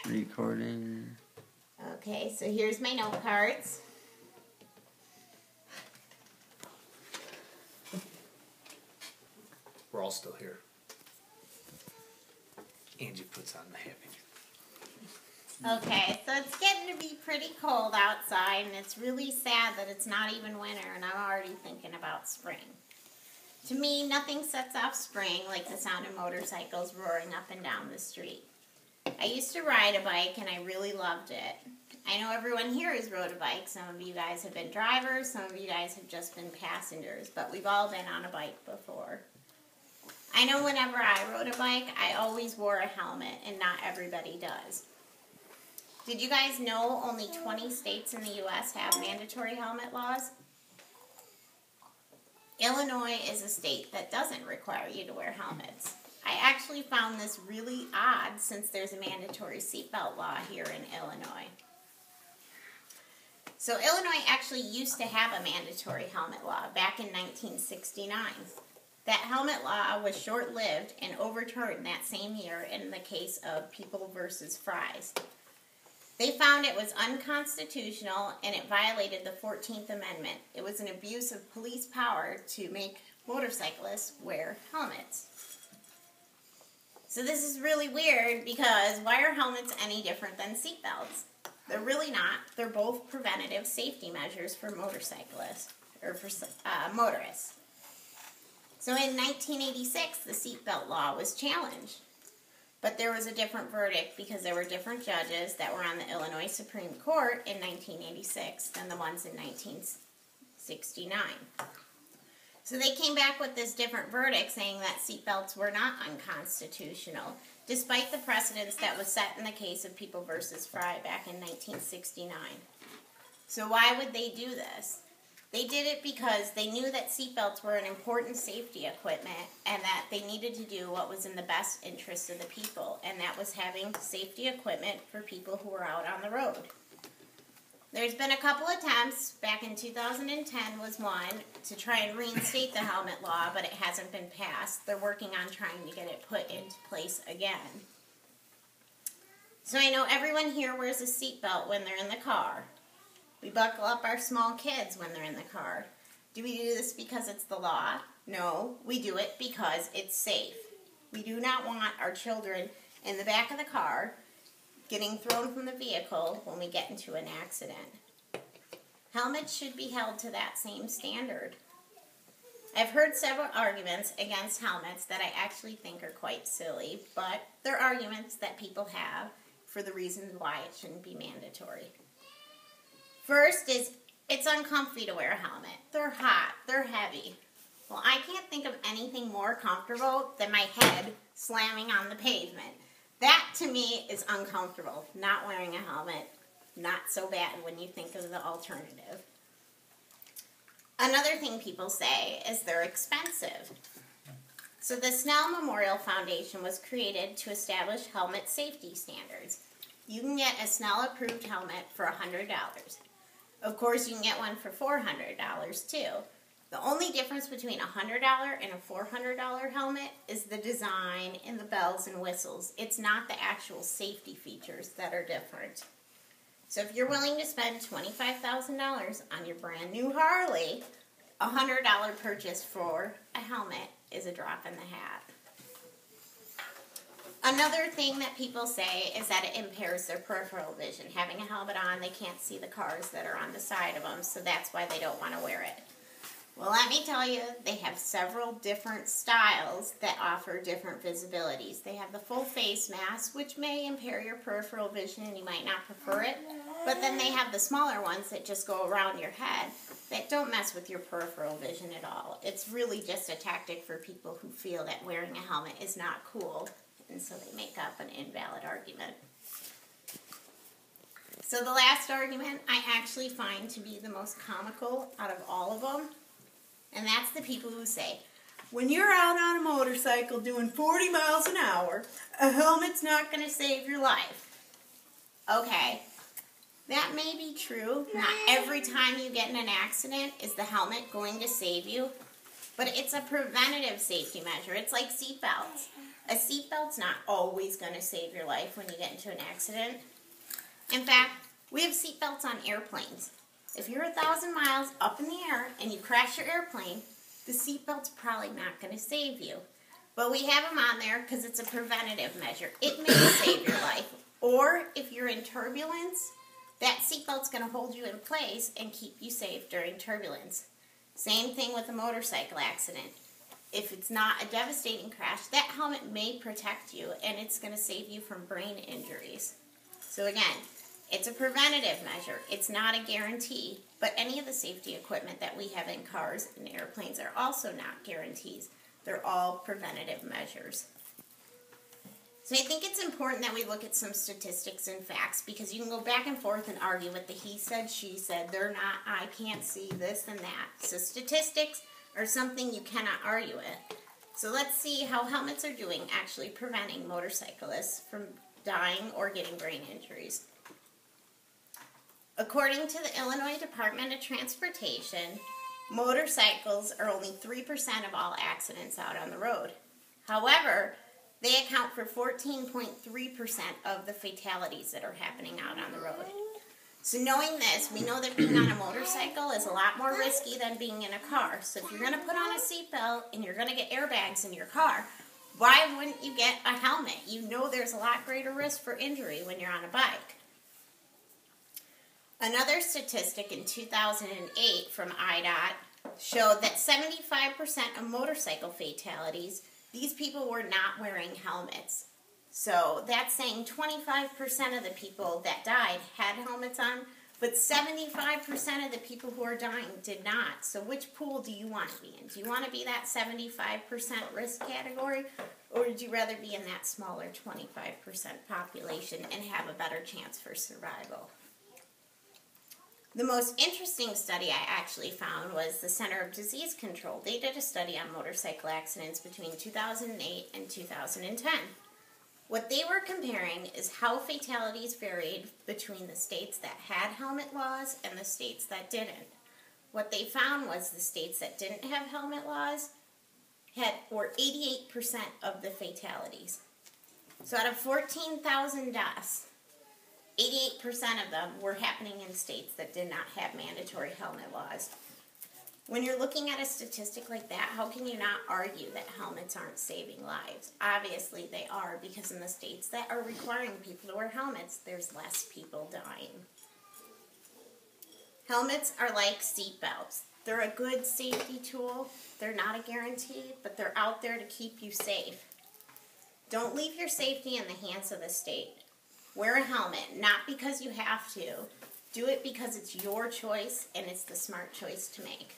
Recording. Okay, so here's my note cards. We're all still here. Angie puts on the happy. Okay, so it's getting to be pretty cold outside, and it's really sad that it's not even winter, and I'm already thinking about spring. To me, nothing sets off spring like the sound of motorcycles roaring up and down the street. I used to ride a bike, and I really loved it. I know everyone here has rode a bike. Some of you guys have been drivers, some of you guys have just been passengers, but we've all been on a bike before. I know whenever I rode a bike, I always wore a helmet, and not everybody does. Did you guys know only 20 states in the U.S. have mandatory helmet laws? Illinois is a state that doesn't require you to wear helmets. I actually found this really odd since there's a mandatory seatbelt law here in Illinois. So Illinois actually used to have a mandatory helmet law back in 1969. That helmet law was short-lived and overturned that same year in the case of People versus Fries. They found it was unconstitutional and it violated the 14th Amendment. It was an abuse of police power to make motorcyclists wear helmets. So this is really weird because why are helmets any different than seatbelts? They're really not. They're both preventative safety measures for motorcyclists, or for motorists. So in 1986, the seatbelt law was challenged. But there was a different verdict because there were different judges that were on the Illinois Supreme Court in 1986 than the ones in 1969. So they came back with this different verdict saying that seatbelts were not unconstitutional, despite the precedents that was set in the case of People versus Fry back in 1969. So why would they do this? They did it because they knew that seatbelts were an important safety equipment and that they needed to do what was in the best interest of the people, and that was having safety equipment for people who were out on the road. There's been a couple attempts, back in 2010 was one, to try and reinstate the helmet law, but it hasn't been passed. They're working on trying to get it put into place again. So I know everyone here wears a seatbelt when they're in the car. We buckle up our small kids when they're in the car. Do we do this because it's the law? No, we do it because it's safe. We do not want our children in the back of the car getting thrown from the vehicle when we get into an accident. Helmets should be held to that same standard. I've heard several arguments against helmets that I actually think are quite silly, but they're arguments that people have for the reasons why it shouldn't be mandatory. First is, it's uncomfy to wear a helmet. They're hot, they're heavy. Well, I can't think of anything more comfortable than my head slamming on the pavement. That, to me, is uncomfortable. Not wearing a helmet, not so bad when you think of the alternative. Another thing people say is they're expensive. So the Snell Memorial Foundation was created to establish helmet safety standards. You can get a Snell-approved helmet for $100. Of course, you can get one for $400 too. The only difference between a $100 and a $400 helmet is the design and the bells and whistles. It's not the actual safety features that are different. So if you're willing to spend $25,000 on your brand new Harley, a $100 purchase for a helmet is a drop in the hat. Another thing that people say is that it impairs their peripheral vision. Having a helmet on, they can't see the cars that are on the side of them, so that's why they don't want to wear it. Well, let me tell you, they have several different styles that offer different visibilities. They have the full face mask, which may impair your peripheral vision and you might not prefer it. But then they have the smaller ones that just go around your head that don't mess with your peripheral vision at all. It's really just a tactic for people who feel that wearing a helmet is not cool, and so they make up an invalid argument. So the last argument I actually find to be the most comical out of all of them, and that's the people who say, when you're out on a motorcycle doing 40 miles an hour, a helmet's not going to save your life. Okay, that may be true. Not every time you get in an accident is the helmet going to save you, but it's a preventative safety measure. It's like seatbelts. A seatbelt's not always going to save your life when you get into an accident. In fact, we have seatbelts on airplanes. If you're 1,000 miles up in the air and you crash your airplane, the seatbelt's probably not going to save you. But we have them on there because it's a preventative measure. It may save your life. Or if you're in turbulence, that seatbelt's going to hold you in place and keep you safe during turbulence. Same thing with a motorcycle accident. If it's not a devastating crash, that helmet may protect you and it's going to save you from brain injuries. So again, it's a preventative measure. It's not a guarantee, but any of the safety equipment that we have in cars and airplanes are also not guarantees. They're all preventative measures. So I think it's important that we look at some statistics and facts, because you can go back and forth and argue with the he said, she said, they're not, I can't see, this and that. So statistics are something you cannot argue with. So let's see how helmets are doing actually preventing motorcyclists from dying or getting brain injuries. According to the Illinois Department of Transportation, motorcycles are only 3% of all accidents out on the road. However, they account for 14.3% of the fatalities that are happening out on the road. So knowing this, we know that being on a motorcycle is a lot more risky than being in a car. So if you're going to put on a seatbelt and you're going to get airbags in your car, why wouldn't you get a helmet? You know there's a lot greater risk for injury when you're on a bike. Another statistic in 2008 from IDOT showed that 75% of motorcycle fatalities, these people were not wearing helmets. So that's saying 25% of the people that died had helmets on, but 75% of the people who are dying did not. So which pool do you want to be in? Do you want to be that 75% risk category, or would you rather be in that smaller 25% population and have a better chance for survival? The most interesting study I actually found was the Center of Disease Control. They did a study on motorcycle accidents between 2008 and 2010. What they were comparing is how fatalities varied between the states that had helmet laws and the states that didn't. What they found was the states that didn't have helmet laws were 88% of the fatalities. So out of 14,000 deaths, 88% of them were happening in states that did not have mandatory helmet laws. When you're looking at a statistic like that, how can you not argue that helmets aren't saving lives? Obviously they are, because in the states that are requiring people to wear helmets, there's less people dying. Helmets are like seat belts. They're a good safety tool. They're not a guarantee, but they're out there to keep you safe. Don't leave your safety in the hands of the state. Wear a helmet, not because you have to. Do it because it's your choice and it's the smart choice to make.